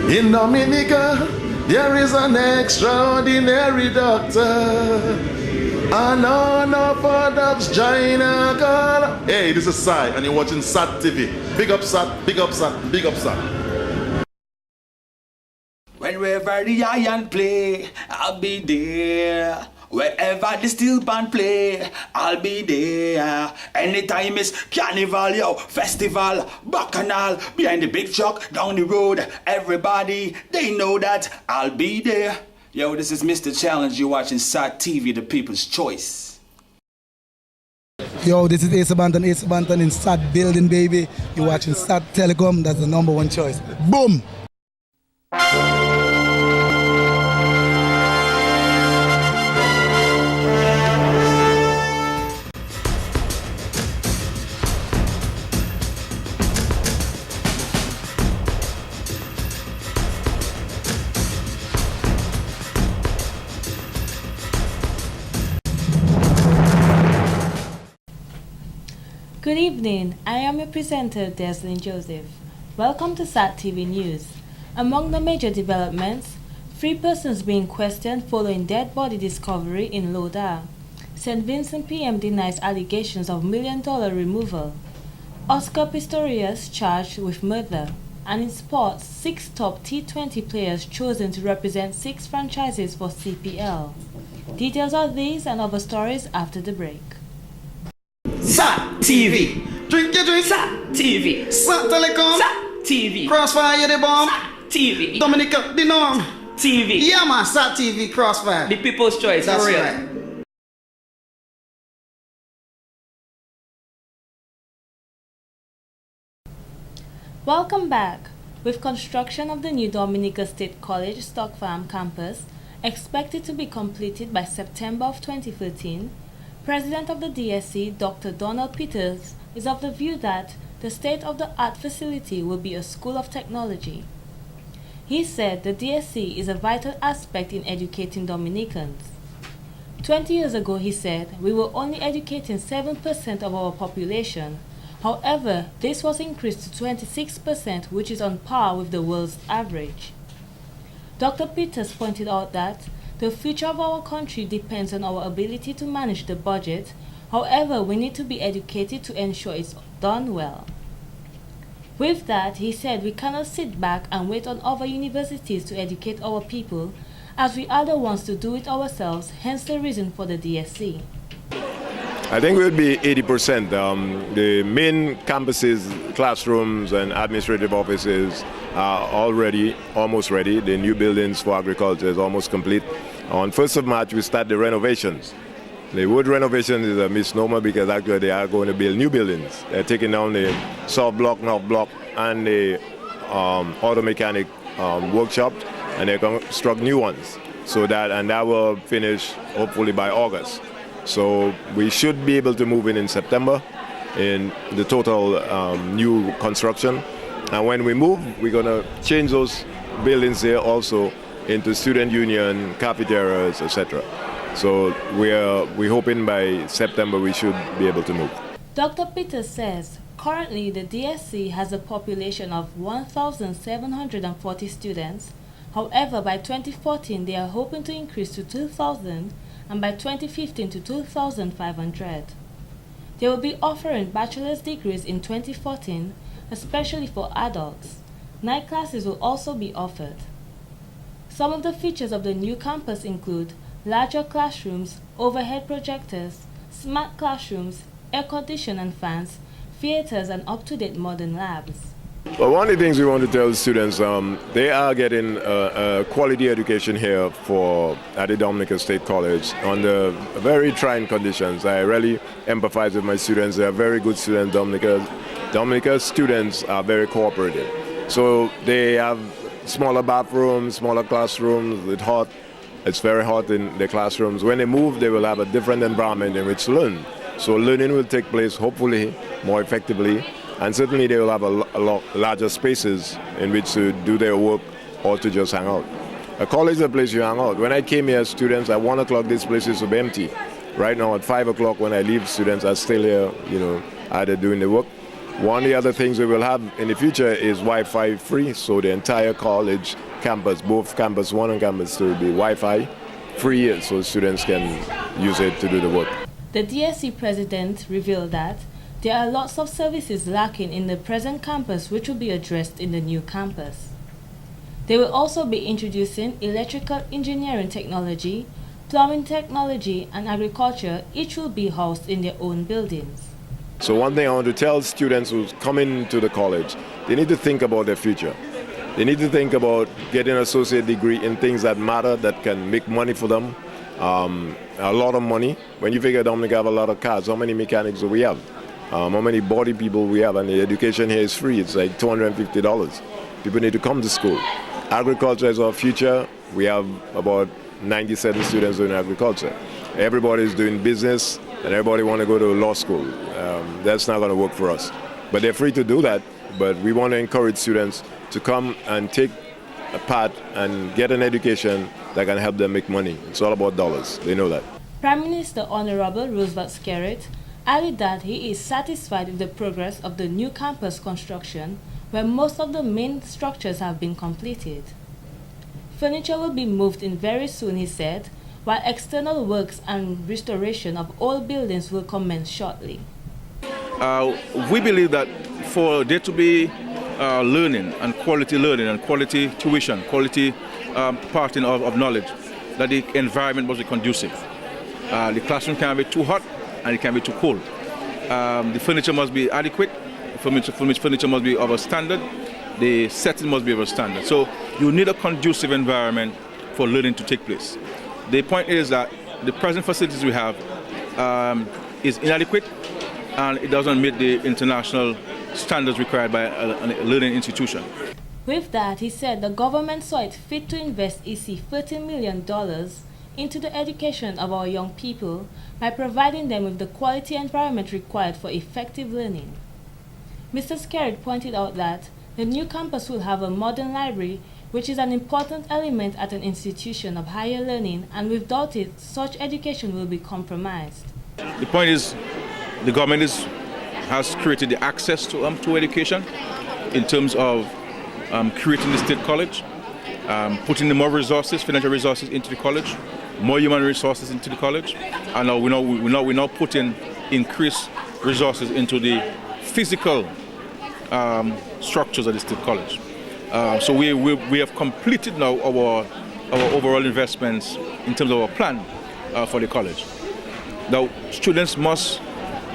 In Dominica, there is an extraordinary doctor. And all of our dogs join a call. Hey, this is Sai, and you're watching SAT TV. Big up SAT, big up SAT, big up SAT. Whenever the iron play, I'll be there. Wherever the steel band play, I'll be there. Anytime it's carnival, yo, festival, bacchanal, behind the big truck, down the road, everybody, they know that I'll be there. Yo, this is Mr. Challenge. You're watching SAT TV, the people's choice. Yo, this is Ace Banton in SAT building, baby. You're watching SAT Telecom, that's the #1 choice. Boom! Good evening, I am your presenter, Deslin Joseph. Welcome to SAT TV News. Among the major developments, 3 persons being questioned following dead body discovery in Loda. St. Vincent PM denies allegations of $1 million removal. Oscar Pistorius charged with murder. And in sports, 6 top T20 players chosen to represent 6 franchises for CPL. Details of these and other stories after the break. SAT TV. Drink your drink. SAT TV. SAT Telecom. SAT TV. Crossfire the bomb. SAT TV. Dominica the norm. TV. Yeah man, SAT TV Crossfire. The people's choice. That's for real. right. Welcome back. With construction of the new Dominica State College Stock Farm campus expected to be completed by September of 2013, President of the DSC, Dr. Donald Peters, is of the view that the state-of-the-art facility will be a school of technology. He said the DSC is a vital aspect in educating Dominicans. 20 years ago, he said, we were only educating 7% of our population. However, this was increased to 26%, which is on par with the world's average. Dr. Peters pointed out that the future of our country depends on our ability to manage the budget. However, we need to be educated to ensure it's done well. With that, he said we cannot sit back and wait on other universities to educate our people, as we are the ones to do it ourselves, hence the reason for the DSC. I think it would be 80%. The main campuses, classrooms and administrative offices are already almost ready. The new buildings for agriculture is almost complete. On 1st of March, we start the renovations. The word renovation is a misnomer because actually they are going to build new buildings. They're taking down the South Block, North Block, and the auto mechanic workshop, and they're going to construct new ones. And that will finish hopefully by August. So we should be able to move in September in the total new construction. And when we move, we're going to change those buildings there also into student union, cafeterias, etc. So we're hoping by September we should be able to move. Dr. Peters says currently the DSC has a population of 1,740 students. However, by 2014 they are hoping to increase to 2,000 and by 2015 to 2,500. They will be offering bachelor's degrees in 2014, especially for adults. Night classes will also be offered. Some of the features of the new campus include larger classrooms, overhead projectors, smart classrooms, air conditioning and fans, theaters, and up-to-date modern labs. Well, one of the things we want to tell students, they are getting a quality education here at the Dominica State College under very trying conditions. I really empathize with my students. They are very good students. Dominica students are very cooperative. So they have smaller bathrooms, smaller classrooms. It's very hot in the classrooms. When they move, they will have a different environment in which to learn. So learning will take place, hopefully, more effectively. And certainly they will have a lot larger spaces in which to do their work or to just hang out. A college is a place you hang out. When I came here as students, at 1 o'clock this place used to be empty. Right now at 5 o'clock when I leave, students are still here, either doing the work One of the other things we will have in the future is Wi-Fi free, so the entire college campus, both campus 1 and campus 2 will be Wi-Fi free, so students can use it to do the work. The DSC president revealed that there are lots of services lacking in the present campus which will be addressed in the new campus. They will also be introducing electrical engineering technology, plumbing technology, and agriculture. Each will be housed in their own buildings. So one thing I want to tell students who come into the college, they need to think about their future. They need to think about getting an associate degree in things that matter, that can make money for them, a lot of money. When you figure Dominica have a lot of cars, how many mechanics do we have? How many body people we have? And the education here is free. It's like $250. People need to come to school. Agriculture is our future. We have about 97 students doing agriculture. Everybody is doing business, and everybody want to go to law school. That's not going to work for us. But they're free to do that. But we want to encourage students to come and take a part and get an education that can help them make money. It's all about dollars. They know that. Prime Minister Honorable Roosevelt Skerrit added that he is satisfied with the progress of the new campus construction, where most of the main structures have been completed. Furniture will be moved in very soon, he said, while external works and restoration of old buildings will commence shortly. We believe that for there to be learning and quality tuition, quality parting of knowledge, that the environment must be conducive. The classroom can't be too hot and it can't be too cold. The furniture must be adequate, furniture must be of a standard, the setting must be of a standard. So you need a conducive environment for learning to take place. The point is that the present facilities we have is inadequate, and it doesn't meet the international standards required by a learning institution. With that, he said the government saw it fit to invest $30 million into the education of our young people by providing them with the quality environment required for effective learning. Mr. Skerrit pointed out that the new campus will have a modern library, which is an important element at an institution of higher learning, and without it, such education will be compromised. The point is, the government has created the access to education in terms of creating the state college, putting more resources, financial resources into the college, more human resources into the college, and now we're now putting increased resources into the physical structures of the state college. So we have completed now our overall investments in terms of our plan for the college. Now students must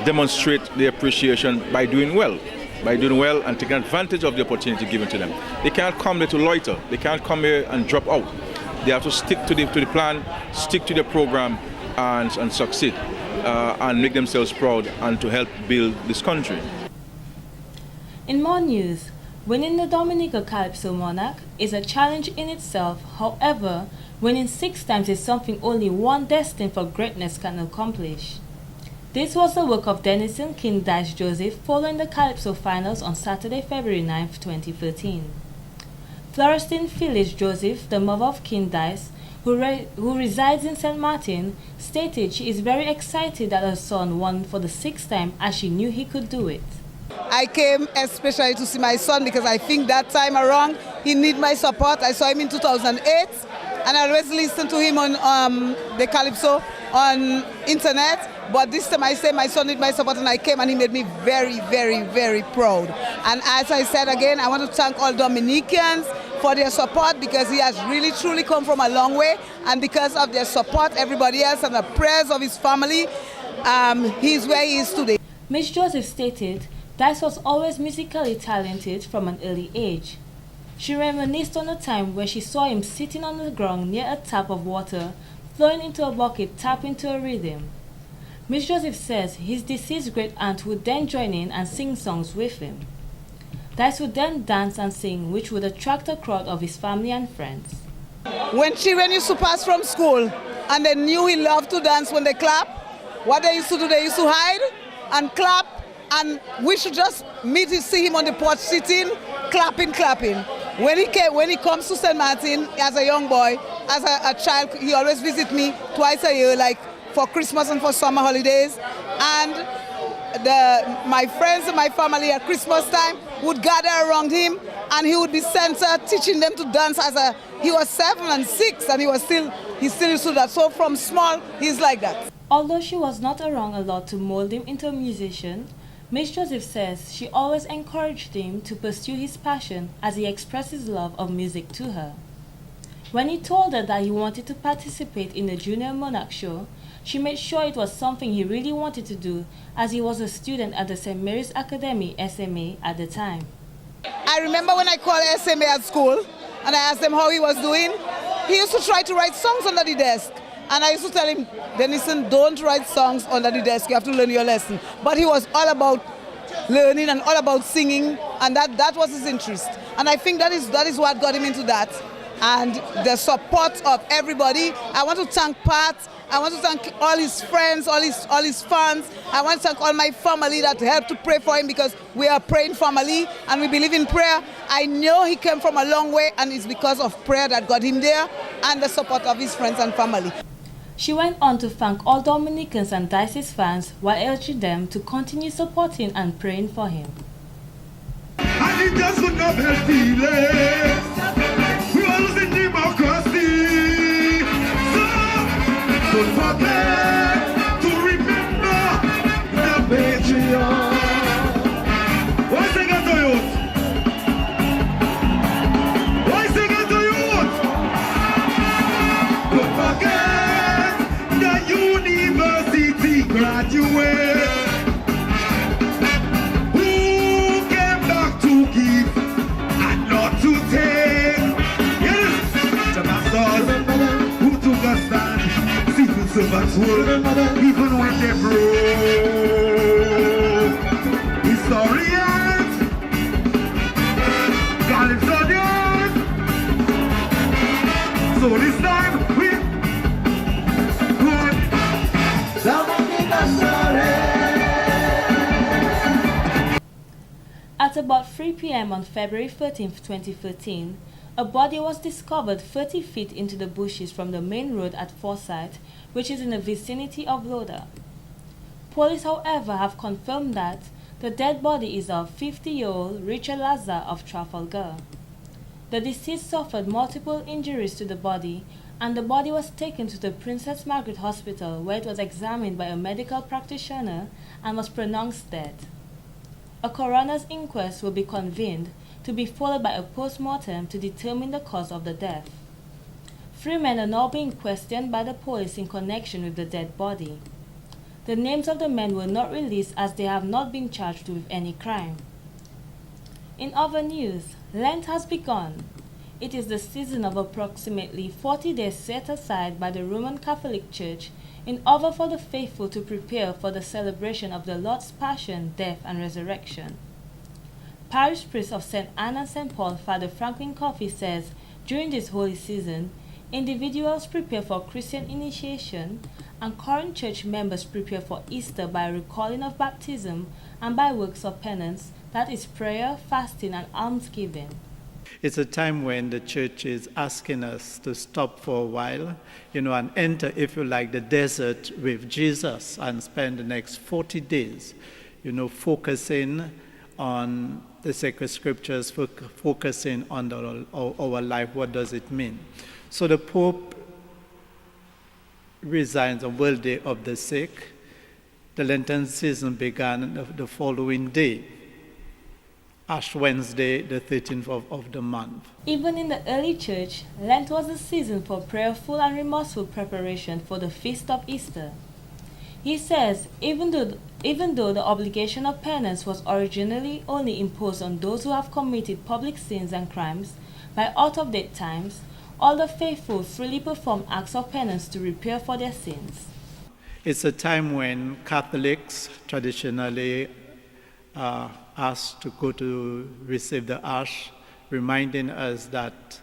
demonstrate their appreciation by doing well and taking advantage of the opportunity given to them. They can't come here to loiter. They can't come here and drop out. They have to stick to the plan, stick to the program, and succeed, and make themselves proud and to help build this country. In more news, winning the Dominica Calypso Monarch is a challenge in itself. However, winning 6 times is something only one destined for greatness can accomplish. This was the work of Denison King Dice Joseph following the Calypso finals on Saturday, February 9, 2013. Florestine Phyllis Joseph, the mother of King Dice, who resides in St. Martin, stated she is very excited that her son won for the 6th time as she knew he could do it. I came especially to see my son because I think that time around he needed my support. I saw him in 2008 and I always listened to him on the Calypso on internet. But this time I say my son needed my support and I came and he made me very, very, very proud. And as I said again, I want to thank all Dominicans for their support because he has really truly come from a long way, and because of their support, everybody else and the prayers of his family, he's where he is today. Miss Joseph stated Dice was always musically talented from an early age. She reminisced on a time where she saw him sitting on the ground near a tap of water, flowing into a bucket, tapping to a rhythm. Miss Joseph says his deceased great-aunt would then join in and sing songs with him. Dice would then dance and sing, which would attract a crowd of his family and friends. When children used to pass from school and they knew he loved to dance when they clap, what they used to do, they used to hide and clap, and we should just see him on the porch sitting, clapping. When he comes to St. Martin as a young boy, as a child, he always visits me twice a year, like for Christmas and for summer holidays. And my friends and my family at Christmas time would gather around him, and he would be center teaching them to dance he was 7 and 6, and he still used to do that. So from small, he's like that. Although she was not around a lot to mold him into a musician, Miss Joseph says she always encouraged him to pursue his passion as he expressed his love of music to her. When he told her that he wanted to participate in the Junior Monarch show, she made sure it was something he really wanted to do, as he was a student at the St. Mary's Academy, SMA, at the time. I remember when I called SMA at school and I asked him how he was doing, he used to try to write songs under the desk. And I used to tell him, Denison, don't write songs under the desk, you have to learn your lesson. But he was all about learning and all about singing, and that was his interest. And I think that is what got him into that. And the support of everybody. I want to thank Pat. I want to thank all his friends, all his fans. I want to thank all my family that helped to pray for him, because we are a praying family and we believe in prayer. I know he came from a long way, and it's because of prayer that got him there and the support of his friends and family. She went on to thank all Dominicans and diocese fans while urging them to continue supporting and praying for him. And it doesn't have feelings. We are losing democracy. So don't forget to remember the patriot. What's it got to youth? What's it got to youth? Don't forget the university graduate. To take, yes, the masters who took a stand, civil servants would, even when they broke. Historians, Calypsonians. So this time we could. At about 3 p.m. on February 13, 2013, a body was discovered 30 feet into the bushes from the main road at Forsyth, which is in the vicinity of Loda. Police, however, have confirmed that the dead body is of 50-year-old Richard Lazar of Trafalgar. The deceased suffered multiple injuries to the body, and the body was taken to the Princess Margaret Hospital, where it was examined by a medical practitioner and was pronounced dead. A coroner's inquest will be convened, to be followed by a post-mortem to determine the cause of the death. 3 men are now being questioned by the police in connection with the dead body. The names of the men were not released as they have not been charged with any crime. In other news, Lent has begun. It is the season of approximately 40 days set aside by the Roman Catholic Church in order for the faithful to prepare for the celebration of the Lord's Passion, Death, and Resurrection. Parish priest of St. Anne and St. Paul, Father Franklin Coffey, says during this holy season, individuals prepare for Christian initiation, and current church members prepare for Easter by recalling of baptism and by works of penance, that is prayer, fasting, and almsgiving. It's a time when the church is asking us to stop for a while, and enter, if you like, the desert with Jesus and spend the next 40 days, focusing on the sacred scriptures, focusing on our life. What does it mean? So the Pope resigns on World Day of the Sick. The Lenten season began the following day, Ash Wednesday, the 13th of the month. Even in the early church, Lent was a season for prayerful and remorseful preparation for the feast of Easter. He says, even though the obligation of penance was originally only imposed on those who have committed public sins and crimes by out-of-date times, all the faithful freely perform acts of penance to repair for their sins. It's a time when Catholics traditionally asked to go to receive the ash, reminding us that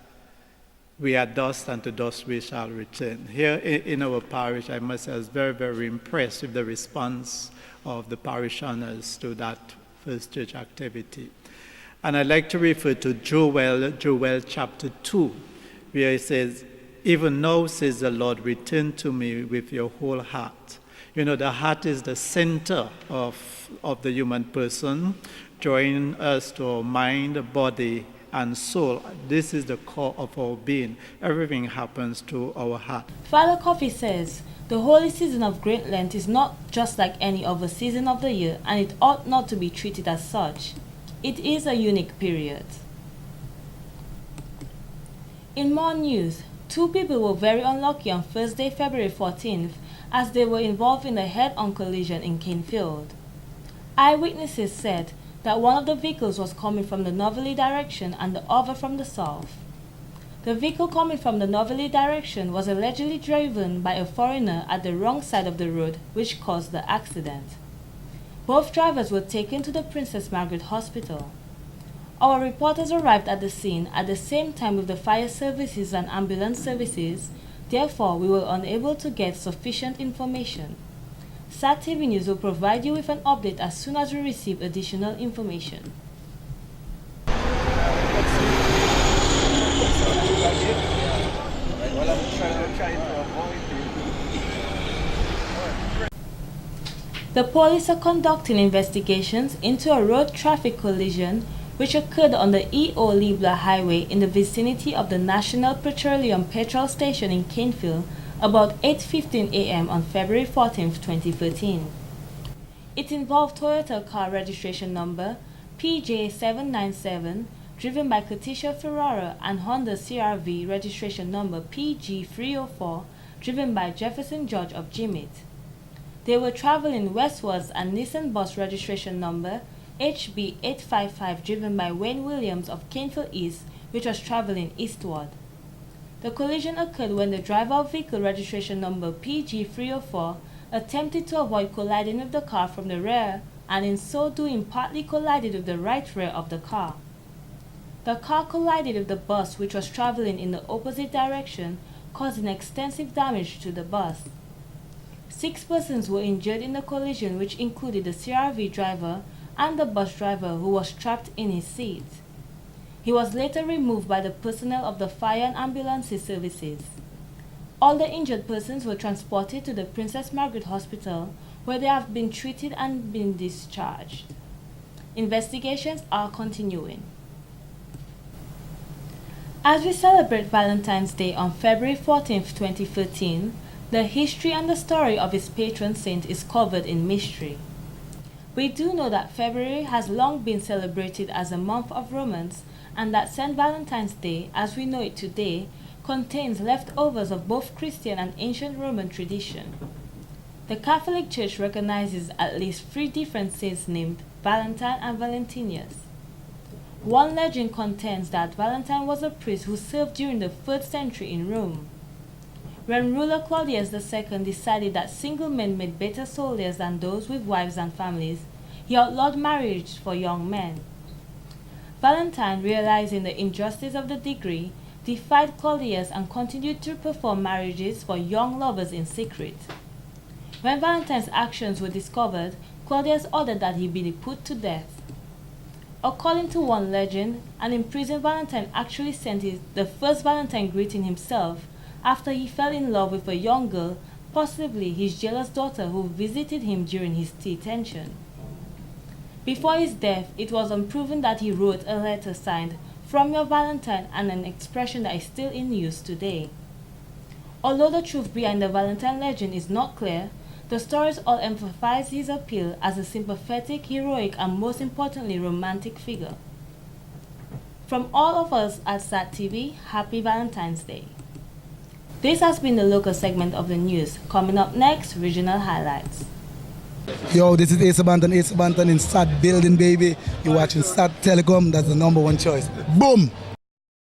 we are dust and to dust we shall return. Here in our parish, I must say I was very, very impressed with the response of the parishioners to that first church activity. And I'd like to refer to Joel chapter 2, where it says, "Even now, says the Lord, return to me with your whole heart, You know, the heart is the center of the human person, drawing us to our mind, body, and soul. This is the core of our being. Everything happens to our heart. Father Coffey says, the holy season of Great Lent is not just like any other season of the year, and it ought not to be treated as such. It is a unique period. In more news, 2 people were very unlucky on Thursday, February 14th, as they were involved in a head-on collision in Canefield. Eyewitnesses said that one of the vehicles was coming from the northerly direction and the other from the south. The vehicle coming from the northerly direction was allegedly driven by a foreigner at the wrong side of the road, which caused the accident. Both drivers were taken to the Princess Margaret Hospital. Our reporters arrived at the scene at the same time with the fire services and ambulance services. Therefore, we were unable to get sufficient information. SAT-TV News will provide you with an update as soon as we receive additional information. The police are conducting investigations into a road traffic collision which occurred on the E.O. Libla Highway in the vicinity of the National Petroleum petrol station in Canefield about 8:15 a.m. on February 14, 2013. It involved Toyota car registration number PJ797 driven by Katisha Ferrara and Honda CR-V registration number PG304 driven by Jefferson George of Jimmet. They were traveling westwards, and Nissan bus registration number HB855 driven by Wayne Williams of Canefield East, which was traveling eastward. The collision occurred when the driver of vehicle registration number PG304 attempted to avoid colliding with the car from the rear, and in so doing partly collided with the right rear of the car. The car collided with the bus, which was traveling in the opposite direction, causing extensive damage to the bus. 6 persons were injured in the collision, which included the CR-V driver and the bus driver, who was trapped in his seat. He was later removed by the personnel of the fire and ambulance services. All the injured persons were transported to the Princess Margaret Hospital, where they have been treated and been discharged. Investigations are continuing. As we celebrate Valentine's Day on February 14, 2013, the history and the story of its patron saint is covered in mystery. We do know that February has long been celebrated as a month of romance, and that St. Valentine's Day, as we know it today, contains leftovers of both Christian and ancient Roman tradition. The Catholic Church recognizes at least 3 different saints named Valentine and Valentinus. One legend contends that Valentine was a priest who served during the 3rd century in Rome. When ruler Claudius II decided that single men made better soldiers than those with wives and families, he outlawed marriage for young men. Valentine, realizing the injustice of the decree, defied Claudius and continued to perform marriages for young lovers in secret. When Valentine's actions were discovered, Claudius ordered that he be put to death. According to one legend, an imprisoned Valentine actually sent the first Valentine greeting himself after he fell in love with a young girl, possibly his jealous daughter, who visited him during his detention. Before his death, it was unproven that he wrote a letter signed "From your Valentine," and an expression that is still in use today. Although the truth behind the Valentine legend is not clear, the stories all emphasize his appeal as a sympathetic, heroic, and most importantly, romantic figure. From all of us at SAT-TV, Happy Valentine's Day. This has been the local segment of the news. Coming up next, regional highlights. Yo, this is Asa Banton in SAT building, baby. You're watching SAT Telecom. That's the #1 choice. Boom!